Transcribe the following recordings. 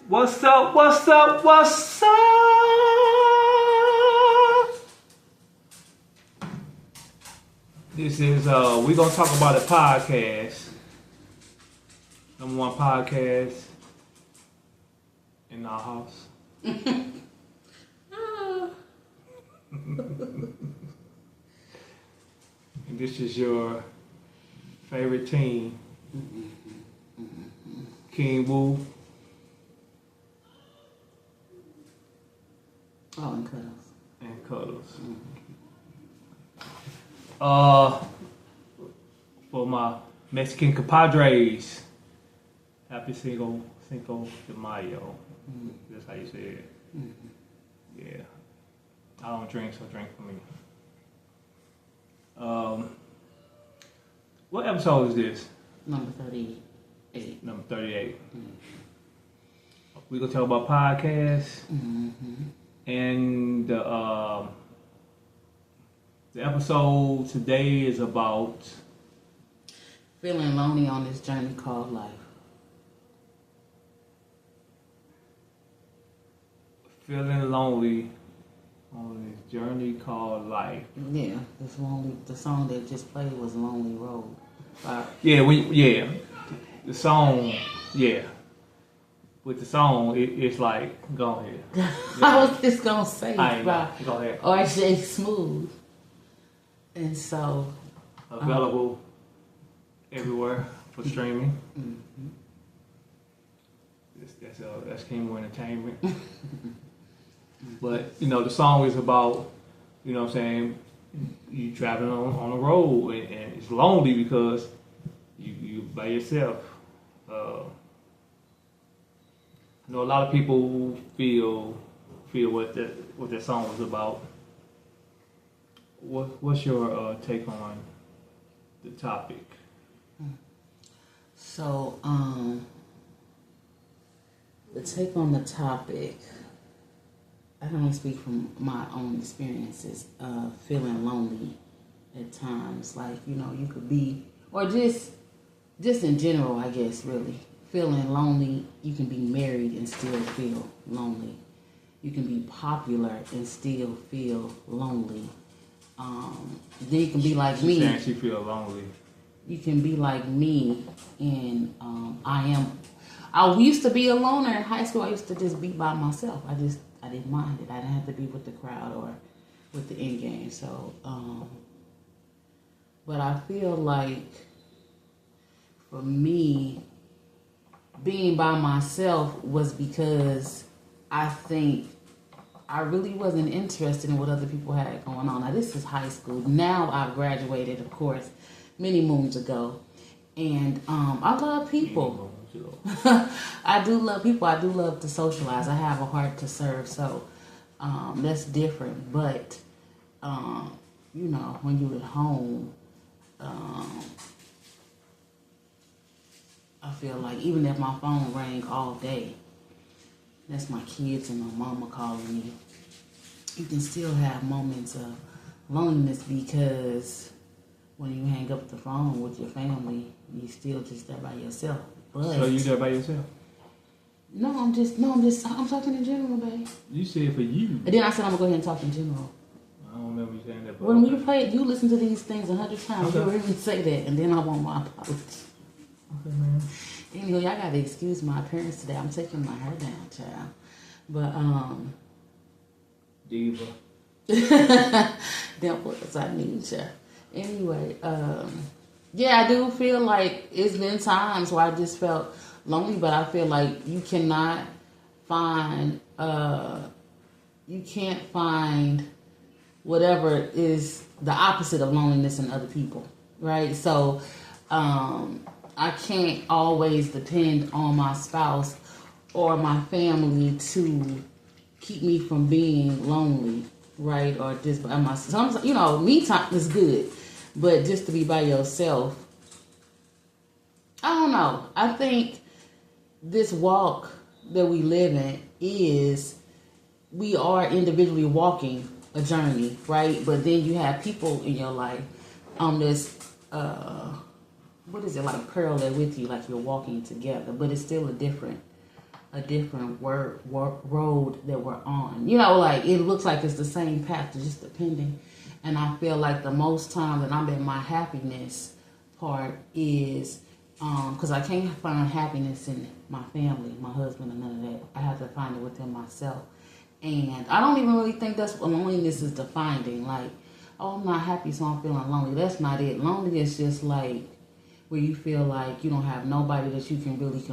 What's up? What's up? What's up? This is We Gon Talk About a podcast. #1 podcast in our house. And this is your favorite team, King Woo. Oh, and Cuddles. And Cuddles. For my Mexican compadres, happy Cinco de Mayo. That's how you say it. Yeah. I don't drink, so drink for me. What episode is this? Number 38. Number 38. We gonna talk about podcasts. And the episode today is about feeling lonely on this journey called life. Feeling lonely on this journey called life. Yeah, the song that just played was Lonely Road. The song, yeah. With the song, it's like, go ahead. I was just gonna say go ahead. RJ Smooth. And so available everywhere for streaming. That's King Woo Entertainment. But the song is about, what I'm saying, you traveling on the road and it's lonely because you by yourself. I know a lot of people feel what that song was about. What's your take on the topic? So, the take on the topic, I can only speak from my own experiences of feeling lonely at times. Like, you could be, or just in general, I guess, really. Feeling lonely, you can be married and still feel lonely. You can be popular and still feel lonely. Then you can be like me. She's saying she feel lonely. You can be like me, and I used to be a loner in high school. I used to just be by myself. I didn't mind it. I didn't have to be with the crowd or with the end game. So, but I feel like for me, being by myself was because I think I really wasn't interested in what other people had going on. Now, this is high school. Now I've graduated, of course, many moons ago. And I love people. I do love people. I do love to socialize. I have a heart to serve. So that's different. But, when you're at home, I feel like even if my phone rang all day, that's my kids and my mama calling me, you can still have moments of loneliness because when you hang up the phone with your family, you still just there by yourself. But so you there by yourself? No, I'm talking in general, babe. You said for you. And then I said I'm gonna go ahead and talk in general. I don't remember you saying that. When we play it, you listen to these things 100 times. Okay. You hear me say that, and then I want my apology. Okay, man. Anyway, y'all gotta excuse my appearance today. I'm taking my hair down, child. But Diva. dimples, I need you. Anyway, I do feel like it's been times where I just felt lonely, but I feel like you can't find whatever is the opposite of loneliness in other people, right? So I can't always depend on my spouse or my family to keep me from being lonely, right? Or just by myself. Me time is good, but just to be by yourself, I don't know. I think this walk that we live in we are individually walking a journey, right? But then you have people in your life on this what is it, like parallel with you, like you're walking together, but it's still a different a different road that we're on. You know, like it looks like it's the same path, just depending. And I feel like the most time that I'm in my happiness part is because I can't find happiness in my family, my husband, and none of that. I have to find it within myself. And I don't even really think that's what loneliness is defining. Like, oh, I'm not happy, so I'm feeling lonely. That's not it. Lonely is just like where you feel like you don't have nobody that you can really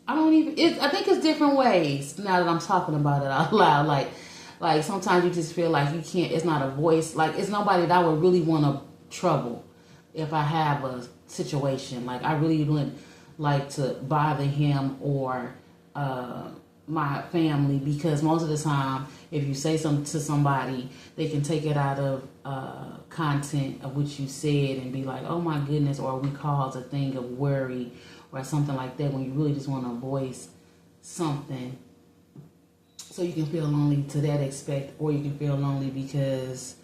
I think it's different ways now that I'm talking about it out loud. Like sometimes you just feel like you can't, it's not a voice. Like it's nobody that I would really want to trouble if I have a situation. Like I really wouldn't like to bother him or my family, because most of the time if you say something to somebody, they can take it out of content of what you said and be like, oh my goodness, or we cause a thing of worry or something like that, when you really just want to voice something. So you can feel lonely to that aspect, or you can feel lonely because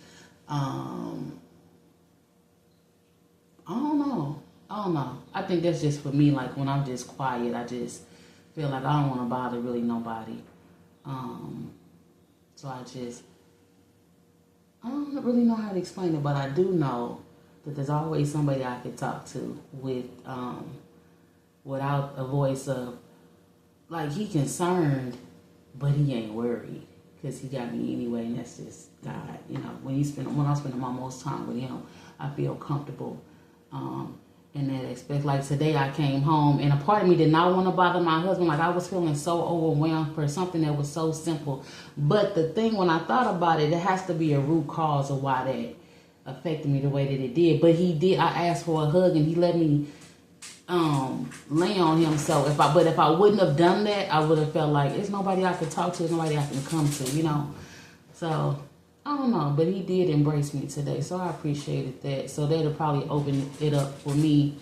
I don't know. I think that's just for me. Like when I'm just quiet, I just feel like I don't want to bother really nobody. So I don't really know how to explain it, but I do know that there's always somebody I could talk to with without a voice of like he concerned, but he ain't worried because he got me anyway, and that's just God. You know, when I'm spending my most time with him, I feel comfortable. In that aspect. Like today I came home and a part of me did not want to bother my husband. Like I was feeling so overwhelmed for something that was so simple. But the thing, when I thought about it, there has to be a root cause of why that affected me the way that it did. But he did. I asked for a hug and he let me lay on him. So if I wouldn't have done that, I would have felt like there's nobody I could talk to, there's nobody I can come to, you know. So I don't know, but he did embrace me today, so I appreciated that. So that'll probably open it up for me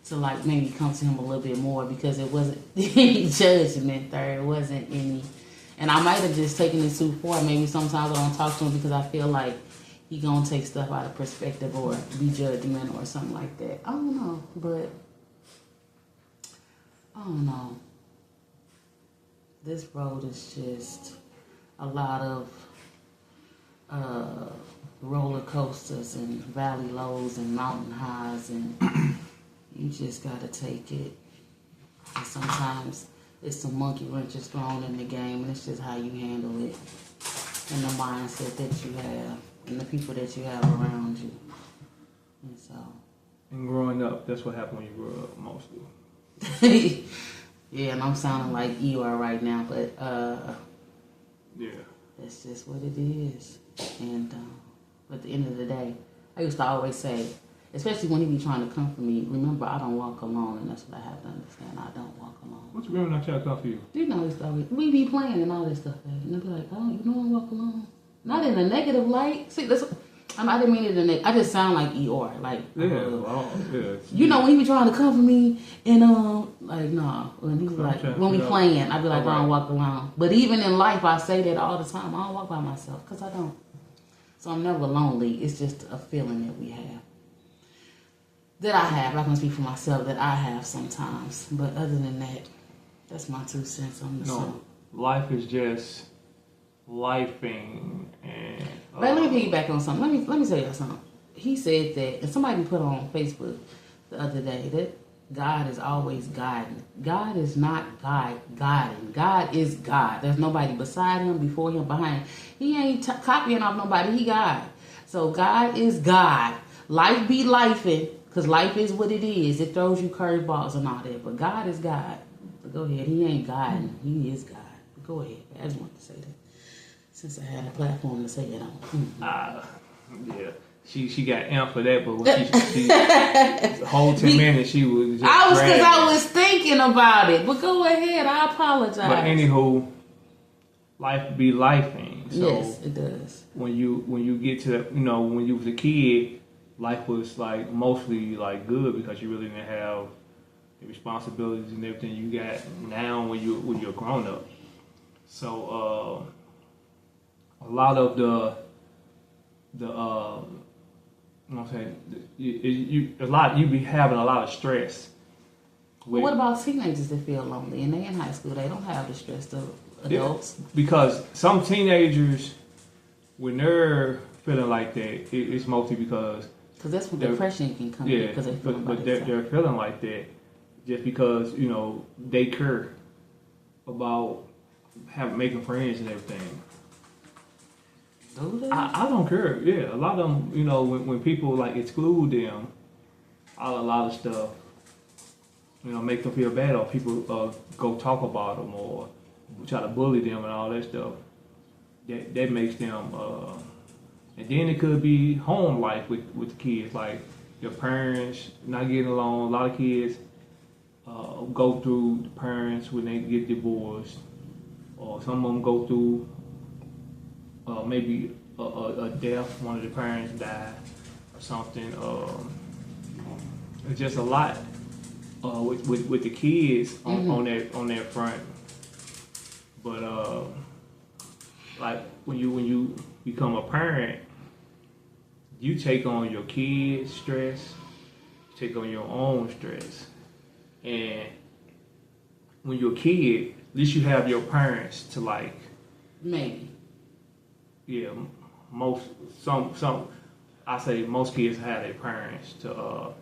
to like maybe come to him a little bit more, because it wasn't any judgment there. It wasn't any, and I might have just taken it too far. Maybe sometimes I don't talk to him because I feel like he gonna take stuff out of perspective or be judgmental or something like that. I don't know, but I don't know. This road is just a lot of roller coasters and valley lows and mountain highs, and you just gotta take it. And sometimes it's some monkey wrenches thrown in the game, and it's just how you handle it and the mindset that you have and the people that you have around you. And so, and growing up, that's what happened when you grew up mostly. Yeah, and I'm sounding like Eeyore right now, but yeah, that's just what it is. And at the end of the day, I used to always say, especially when he be trying to comfort me, remember, I don't walk alone, and that's what I have to understand. I don't walk alone. What you remember when I tried to comfort you? You know, we be playing and all this stuff, and they'll be like, oh, you know I walk alone. Not in a negative light. See, I didn't mean it in a I just sound like Eeyore. Like, yeah. You know, when he be trying to comfort me, and like, no, when he was like, when we playing, I'd be like, I don't walk alone. But even in life, I say that all the time. I don't walk by myself, because I don't. So I'm never lonely. It's just a feeling that we have. That I have. I can speak for myself, that I have sometimes. But other than that, that's my 2 cents on the song. Life is just lifing. And But let me piggyback on something. Let me tell you something. He said that, and somebody put on Facebook the other day, that God is always guiding. God is not guiding. God is God. There's nobody beside him, before him, behind him. He ain't copying off nobody. He God. So God is God. Life be lifing, because life is what it is. It throws you curveballs and all that. But God is God. But go ahead. He ain't guiding. He is God. But go ahead. I just wanted to say that, since I had a platform to say it on. Yeah. She got amped for that, but when she the whole 10 minutes she was just I was thinking about it. But go ahead, I apologize. But anywho, life be lifing. So yes, it does. When you get to, when you was a kid, life was like mostly like good, because you really didn't have the responsibilities and everything you got now when you're grown up. So a lot of the you be having a lot of stress Well, what about teenagers that feel lonely and they in high school? They don't have the stress of adults. Yeah, because some teenagers, when they're feeling like that, it's mostly because that's when depression can come in. Because they're feeling like that just because they care about making friends and everything. Do they? I don't care. Yeah, a lot of them. When people like exclude them, a lot of stuff. Make them feel bad, or people go talk about them, or try to bully them and all that stuff. That makes them. And then it could be home life with the kids, like your parents not getting along. A lot of kids go through the parents when they get divorced, or some of them go through maybe a death. One of the parents died or something. It's just a lot. With the kids on that front, but like when you become a parent, you take on your kids' stress, you take on your own stress, and when you're a kid, at least you have your parents to like. Maybe. Yeah, I say most kids have their parents to.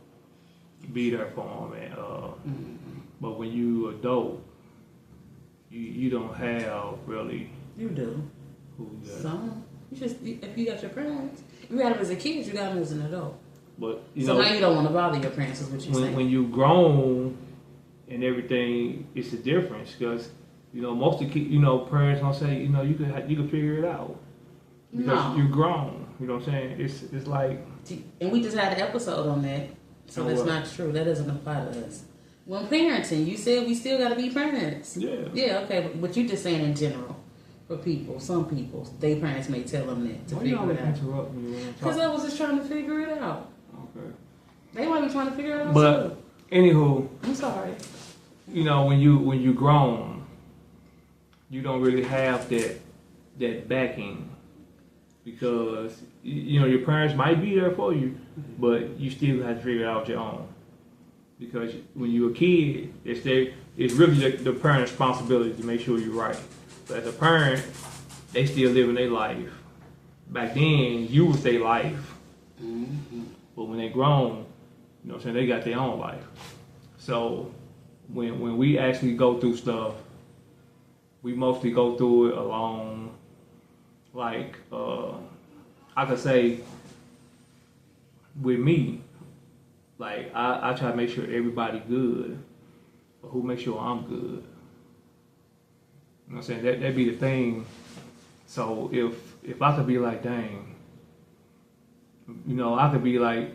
Be there for them, and but when you adult, you don't have really. You do. Who does? Some. If you got your parents, if you had them as a kid, you got them as an adult. But now you don't want to bother your parents, is what you're saying. When you grown and everything, it's a difference because most of the parents don't say you can figure it out because you're grown. You know what I'm saying? It's like. And we just had an episode on that. So that's not true. That doesn't apply to us. When parenting, you said we still got to be parents. Yeah. Yeah, okay. But you're just saying in general, for people, some people, their parents may tell them that to figure it out. Interrupt me? Because I was just trying to figure it out. Okay. They might be trying to figure it out too. Anywho. I'm sorry. When you grown, you don't really have that backing because your parents might be there for you, but you still have to figure it out your own. Because when you're a kid, it's really the parent's responsibility to make sure you're right. But as a parent, they still living their life. Back then, you was their life. Mm-hmm. But when they grown, they got their own life. So when we actually go through stuff, we mostly go through it alone. Like, I could say, with me, like, I try to make sure everybody good, but who makes sure I'm good? You know what I'm saying? That'd be the thing. So if I could be like, dang, I could be like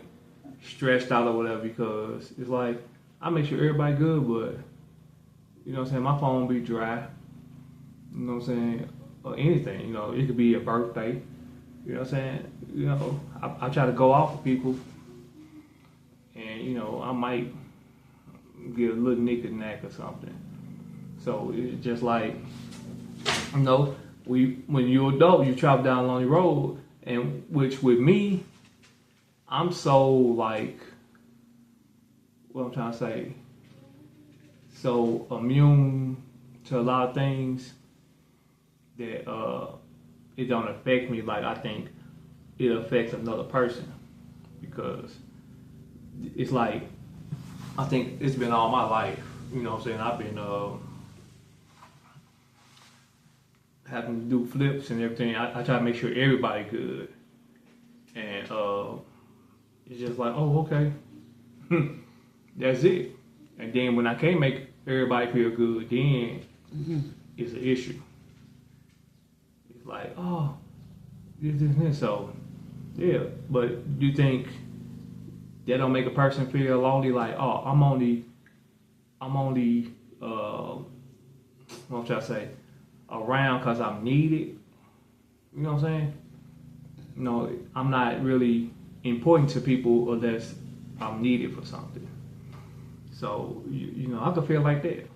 stressed out or whatever because it's like, I make sure everybody good, but, you know what I'm saying, my phone be dry. You know what I'm saying? Or anything, it could be a birthday. You know what I'm saying? I try to go out for people, and I might get a little knick-knack or something. So it's just like, when you're adult, you travel down a lonely road, and which with me, I'm so like, what I'm trying to say, so immune to a lot of things that it don't affect me like I think it affects another person, because it's like, I think it's been all my life, I've been having to do flips and everything. I try to make sure everybody good, and it's just like, oh, okay, that's it. And then when I can't make everybody feel good, then it's an issue. Like, oh, this. So, yeah. But you think that don't make a person feel lonely? Like, oh, I'm only, what I'm trying to say, around because I'm needed. You know what I'm saying? I'm not really important to people unless I'm needed for something. So, I can feel like that.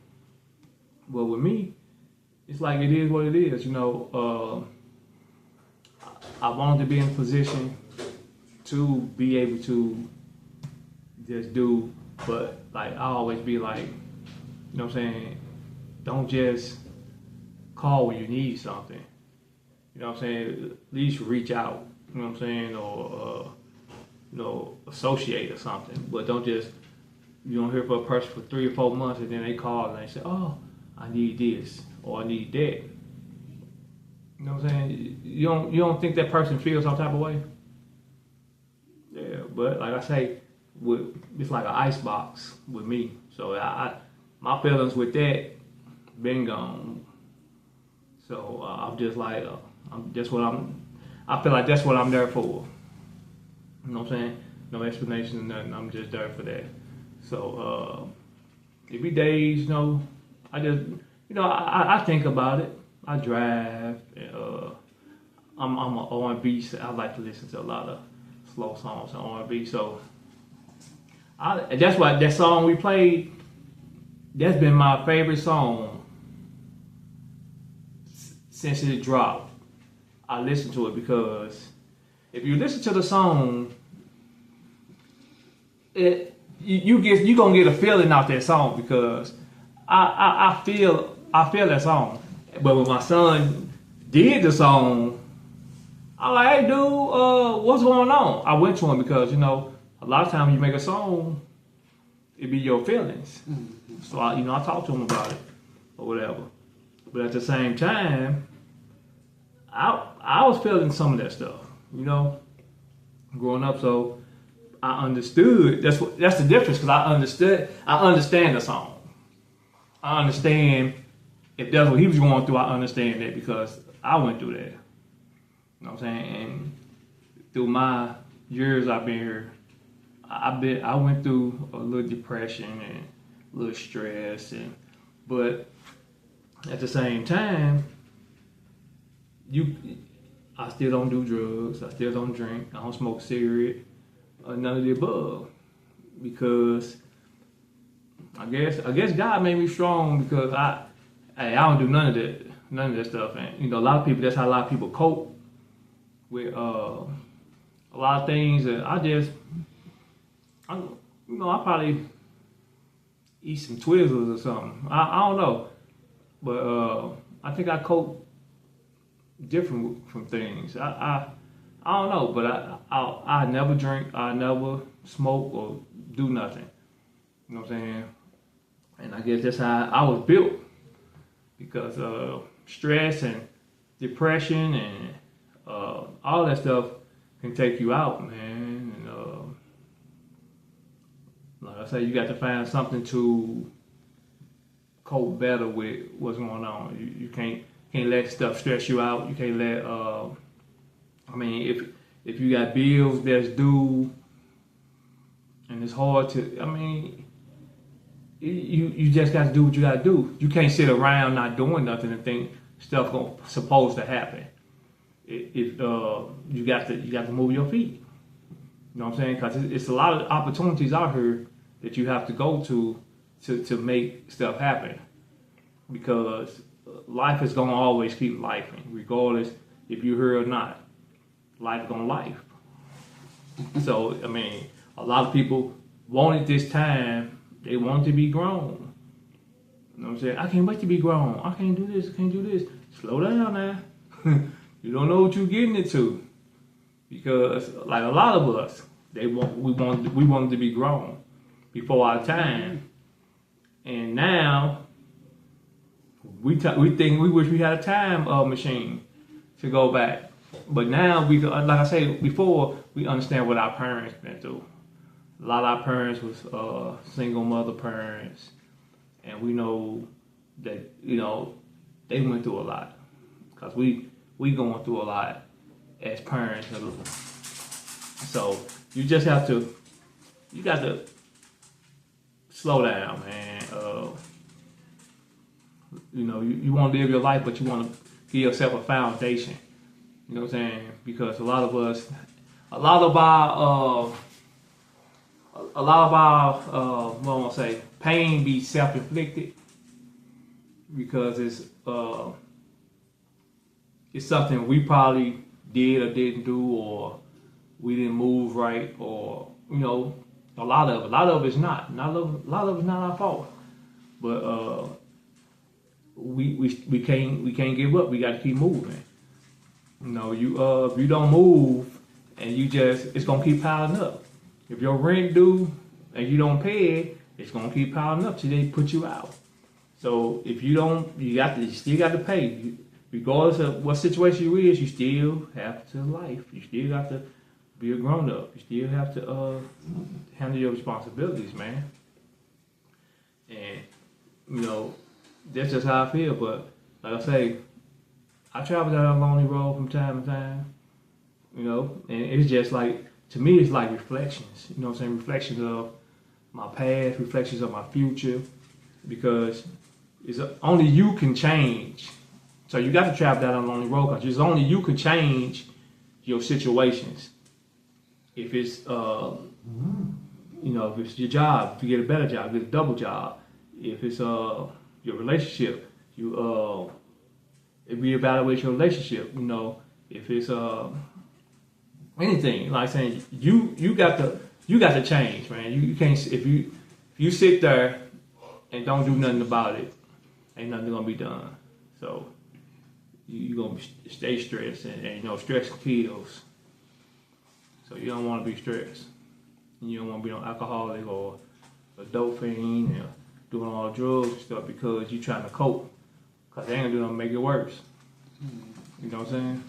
But with me, it's like it is what it is, I wanted to be in a position to be able to just do, but like I always be like, know what I'm saying, don't just call when you need something. You know what I'm saying? At least reach out. You know what I'm saying? Or associate or something. But don't just, you don't hear from a person for 3 or 4 months and then they call and they say, oh, I need this or I need that. You know what I'm saying? You don't think that person feels some type of way? Yeah, but like I say, it's like an ice box with me. So my feelings with that been gone. So I'm just like, I feel like that's what I'm there for. You know what I'm saying? No explanation or nothing. I'm just there for that. So it be days, I just, I think about it. I drive. I'm an R&B. I like to listen to a lot of slow songs and R&B. So that's why that song we played. That's been my favorite song since it dropped. I listen to it because if you listen to the song, you gonna get a feeling out that song because I feel that song. But when my son did the song, I'm like, hey dude, what's going on? I went to him because a lot of times you make a song, it be your feelings. Mm-hmm. So I talked to him about it or whatever. But at the same time, I was feeling some of that stuff, growing up. So I understood. That's the difference because I understand the song. I understand if that's what he was going through. I understand that because I went through that. You know what I'm saying? And through my years I've been here, I went through a little depression and a little stress, but at the same time, I still don't do drugs. I still don't drink. I don't smoke cigarette. None of the above, because I guess God made me strong because I don't do none of that stuff, and a lot of people, that's how a lot of people cope with a lot of things. And I probably eat some Twizzlers or something. I don't know, but I think I cope different from things. I don't know, but I never drink, I never smoke or do nothing. You know what I'm saying? And I guess that's how I was built, because stress and depression and all that stuff can take you out, man. And like I say, you got to find something to cope better with what's going on. You can't let stuff stress you out. You can't let if you got bills that's due and it's hard to, you just got to do what you got to do. You can't sit around not doing nothing and think stuff supposed to happen. You got to move your feet. You know what I'm saying? Because it's a lot of opportunities out here that you have to go to make stuff happen. Because life is gonna always keep lifing, regardless if you're here or not. Life gonna life. So a lot of people wanted this time. They wanted to be grown. You know what I'm saying? I can't wait to be grown. I can't do this. I can't do this. Slow down now. You don't know what you're getting into. Because like a lot of us, we wanted to be grown before our time, and now we wish we had a time machine to go back. But now we, like I said before, we understand what our parents been through. A lot of our parents was single mother parents, and we know that they went through a lot, because we going through a lot as parents. So you got to slow down, man. You want to live your life, but you want to give yourself a foundation. You know what I'm saying? Because a lot of our pain be self-inflicted, because it's something we probably did or didn't do, or we didn't move right, or a lot of it is not. A lot of it's not our fault. But we can't give up. We got to keep moving. You know, if you don't move and it's gonna keep piling up. If your rent due and you don't pay it, it's gonna keep piling up till they put you out. So if you don't, you still got to pay. Regardless of what situation you is, you still have to life. You still got to be a grown up. You still have to handle your responsibilities, man. And you know, that's just how I feel. But like I say, I travel down a lonely road from time to time. You know, and it's just like, to me, it's like reflections. You know what I'm saying? Reflections of my past, reflections of my future, because it's only you can change. So you got to travel down a lonely road because it's only you can change your situations. If it's, you know, if it's your job, if you get a better job, get a double job. If it's your relationship, you reevaluate your relationship. You know, if it's anything, like saying you got to change, man. You can't, if you sit there and don't do nothing about it, ain't nothing gonna be done. So you gonna stay stressed, and you know, stress kills. So you don't want to be stressed. You don't want to be an alcoholic or a dope fiend and doing all drugs and stuff because you trying to cope. Cause they ain't gonna do nothing to make it worse. You know what I'm saying?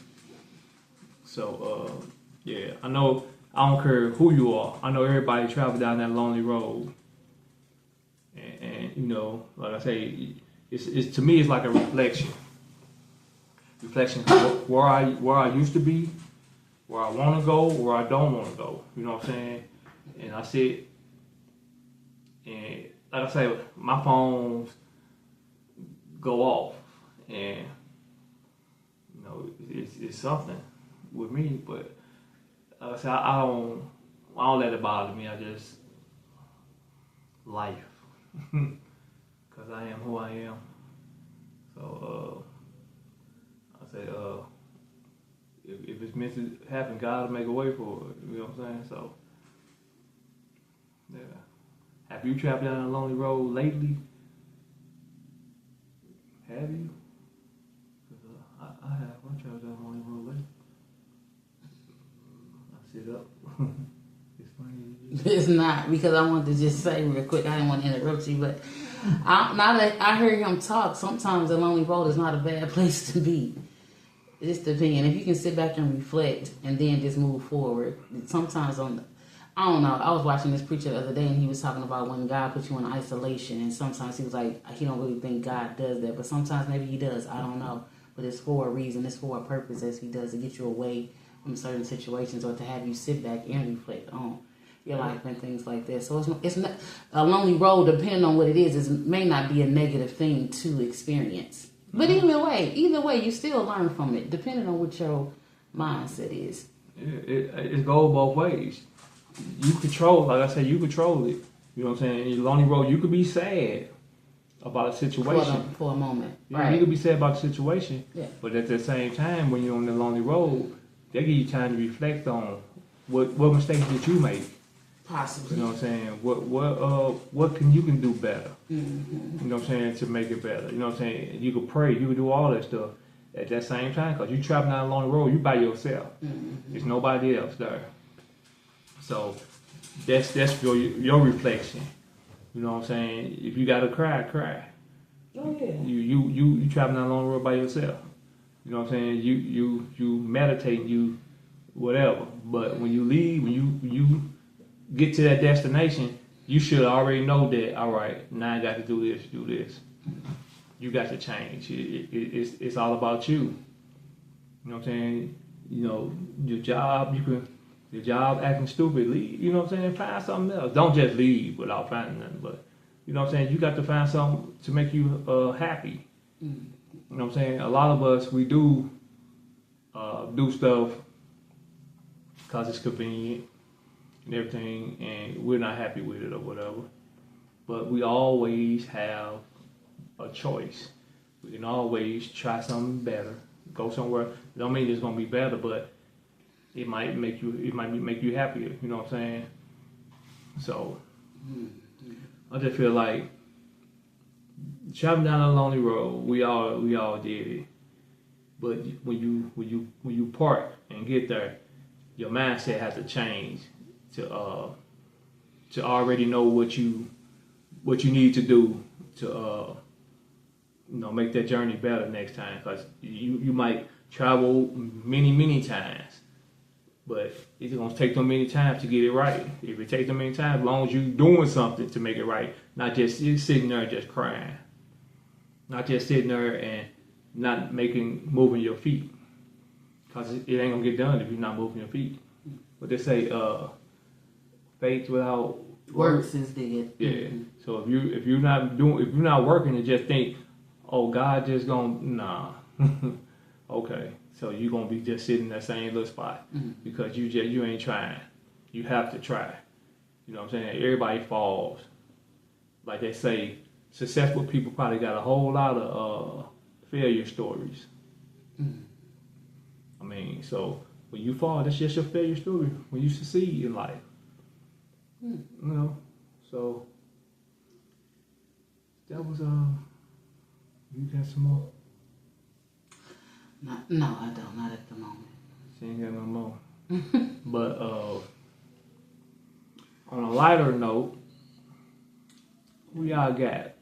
So yeah, I know. I don't care who you are. I know everybody travel down that lonely road, and you know, like I say, it's to me, it's like a reflection of where I used to be, where I want to go, where I don't want to go. You know what I'm saying? And I sit, and like I say, my phones go off, and you know, it's something with me, but. Like I said, I don't let it bother me. I just life, cause I am who I am. So I say, if it's meant to happen, God will make a way for it. You know what I'm saying? So yeah. Have you traveled down a lonely road lately? Have you? Cause I have. I traveled down a lonely road lately. Sit up. It's funny. It's not, because I wanted to just say real quick, I didn't want to interrupt you, but now that I hear him talk, sometimes the lonely road is not a bad place to be. It's the opinion. If you can sit back and reflect and then just move forward. Sometimes I don't know. I was watching this preacher the other day and he was talking about when God puts you in isolation, and sometimes he was like, he don't really think God does that, but sometimes maybe he does. I don't know. But it's for a reason. It's for a purpose, as he does, to get you away from certain situations or to have you sit back and reflect on your life and things like that. So it's not a lonely road, depending on what it is, may not be a negative thing to experience. But either way, you still learn from it, depending on what your mindset is. It goes both ways. You control, like I said, you control it. You know what I'm saying? In your lonely road, you could be sad about a situation. For a moment. Yeah, right. You could be sad about the situation. Yeah. But at the same time, when you're on the lonely road, they give you time to reflect on what mistakes did you make. Possibly. You know what I'm saying? What you can do better. Mm-hmm. You know what I'm saying, to make it better. You know what I'm saying? You could pray, you could do all that stuff at that same time, because you traveling down a long road, you by yourself. Mm-hmm. There's nobody else there. So that's your reflection. You know what I'm saying? If you gotta cry, cry. Oh yeah. You traveling down a long road by yourself. You know what I'm saying? You meditate, you whatever. But when you leave, when you get to that destination, you should already know that, all right, now I got to do this. You got to change. It's all about you. You know what I'm saying? You know, your job acting stupid, leave. You know what I'm saying? Find something else. Don't just leave without finding nothing. But you know what I'm saying? You got to find something to make you happy. You know what I'm saying? A lot of us, we do stuff because it's convenient and everything, and we're not happy with it or whatever. But we always have a choice. We can always try something better, go somewhere. It don't mean it's gonna be better, but it might make you happier. You know what I'm saying? So I just feel like traveling down a lonely road. We all did it. But when you part and get there, your mindset has to change to already know what you need to do to make that journey better next time. Because you might travel many times, but it's gonna take them many times to get it right. If it takes them many times, as long as you're doing something to make it right, not just sitting there just crying, not just sitting there and not moving your feet, because it ain't gonna get done if you're not moving your feet. But they say faith without works is dead. Yeah. Mm-hmm. So if you're not working and just think, oh, God just gonna okay. So you're gonna be just sitting in that same little spot because you ain't trying. You have to try. You know what I'm saying? Everybody falls. Like they say, successful people probably got a whole lot of failure stories. I mean, so when you fall, that's just your failure story. When you succeed in life, you know. So that was You got some more? No, I don't. Not at the moment. She ain't got no more. But on a lighter note, who y'all got?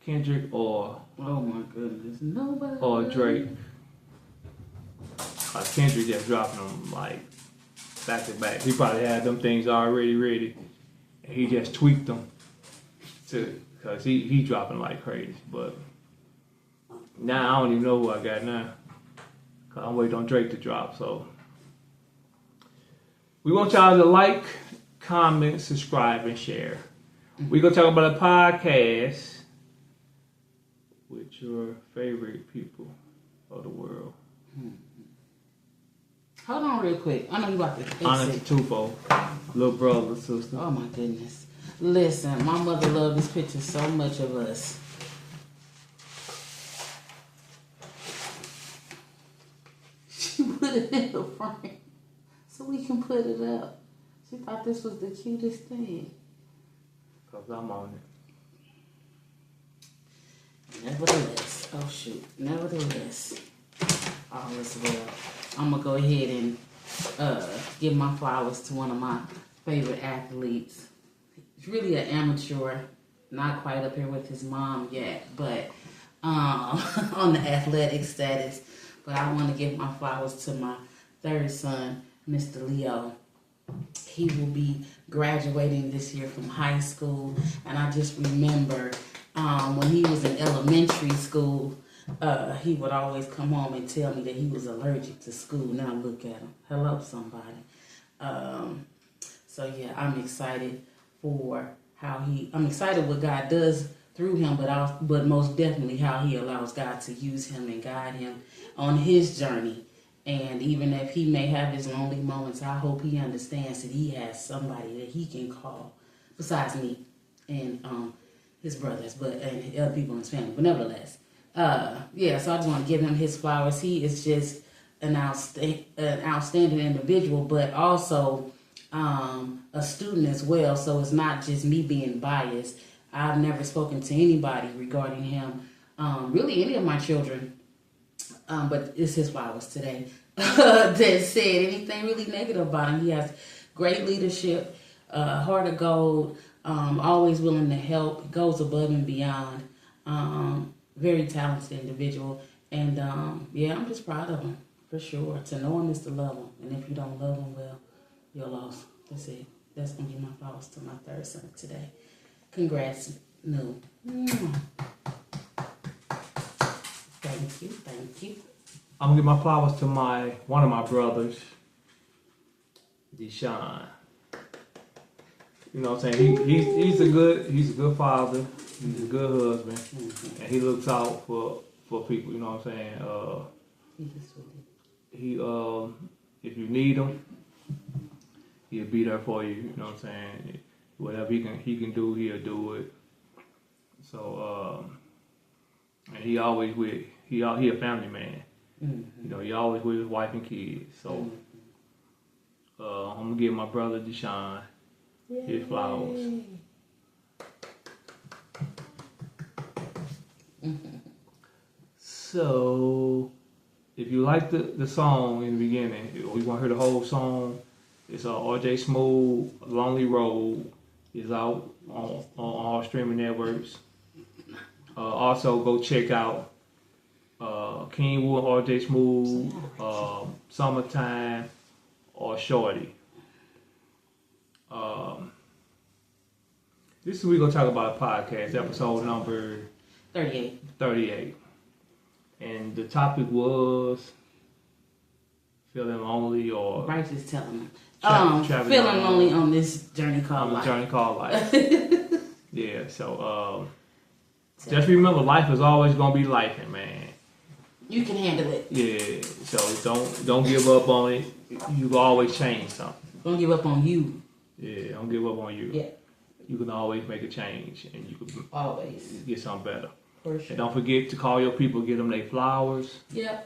Kendrick or oh my goodness, nobody or Drake? Kendrick just dropping them like back to back. He probably had them things already ready, and he just tweaked them because he dropping like crazy. But now I don't even know who I got now. Cause I'm waiting on Drake to drop. So we want y'all to like, comment, subscribe, and share. We're gonna talk about a podcast with your favorite people of the world. Hold on real quick. I know you about to exit. Honest Tufo, little brother, sister. Oh my goodness. Listen, my mother loved this picture so much of us. She put it in the frame so we can put it up. She thought this was the cutest thing. Cause I'm on it. Nevertheless, oh shoot. Nevertheless, all is well. I'm gonna go ahead and give my flowers to one of my favorite athletes. He's really an amateur, not quite up here with his mom yet, but on the athletic status. But I want to give my flowers to my third son, Mr. Leo. He will be graduating this year from high school, and I just remember when he was in elementary school, he would always come home and tell me that he was allergic to school. Now look at him. Hello, somebody. So yeah, I'm excited for I'm excited what God does through him, but most definitely how he allows God to use him and guide him on his journey. And even if he may have his lonely moments, I hope he understands that he has somebody that he can call besides me and his brothers, and other people in his family. But nevertheless, so I just want to give him his flowers. He is just an outstanding individual, but also a student as well. So it's not just me being biased. I've never spoken to anybody regarding him, really any of my children, but it's his flowers today, that said anything really negative about him. He has great leadership, heart of gold, always willing to help, goes above and beyond. Very talented individual, and I'm just proud of him, for sure. To know him is to love him, and if you don't love him, well, you're lost. That's it. That's going to be my flowers to my third son today. Congrats, New. Thank you. I'm gonna give my flowers to one of my brothers, Deshaun. You know what I'm saying? He's a good father. He's a good husband, and he looks out for people. You know what I'm saying? He if you need him, he'll be there for you. You know what I'm saying? Whatever he can do, he'll do it. So and he a family man. You know, he always with his wife and kids. So I'm gonna give my brother Deshaun his flowers. So, if you like the song in the beginning, or you want to hear the whole song, it's RJ Smooth, Lonely Road. Is out on all streaming networks. Also, go check out King Woo and RJ Smooth, Summertime, or Shawty. This is We Gon Talk About podcast, episode number 38. And the topic was feeling lonely or... Bryce is telling me. Feeling lonely on this journey called life. Yeah, so just remember, life is always gonna be life, man. You can handle it. Yeah, so don't give up on it. You can always change something. Don't give up on you. Yeah, don't give up on you. Yeah. You can always make a change, and you can always get something better. For sure. And don't forget to call your people, get them their flowers. Yeah.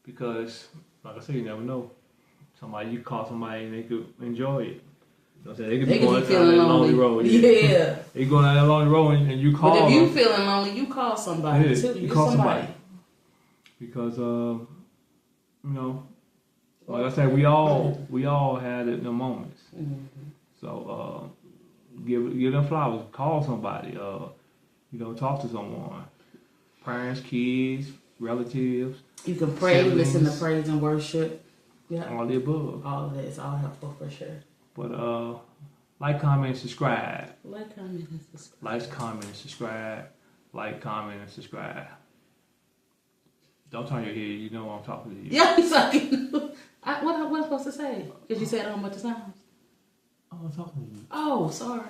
Because, like I said, you never know. You call somebody and they could enjoy it. You know what I'm saying? They could be going down that lonely road. Yeah. They going down that lonely road and you call them. But if you feeling lonely, you call somebody too. You call somebody. Because, like I said, we all had it in the moments. Mm-hmm. So, give them flowers. Call somebody. Talk to someone. Parents, kids, relatives. You can pray, listen to praise and worship. Yeah. All the above. All of that is all helpful for sure. But like, comment, subscribe. Like, comment, and subscribe. Like, comment, and subscribe. Like, comment, and subscribe. Don't turn your head. You know I'm talking to you. Yeah, he's talking. What am I supposed to say? Because you said it a bunch of times. I'm talking to you. Oh, sorry.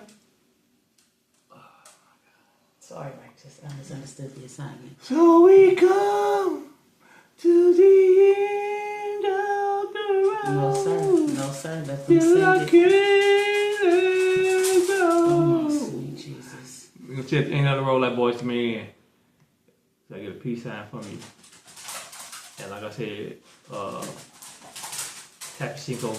Sorry, Righteous. I misunderstood the assignment. So we come to the end of the road. No, sir. No, sir. Let them sing it. Oh, my sweet Jesus. We're going to check the end of the road like Boys to Men. So I get a peace sign from you. And like I said, Happy Cinco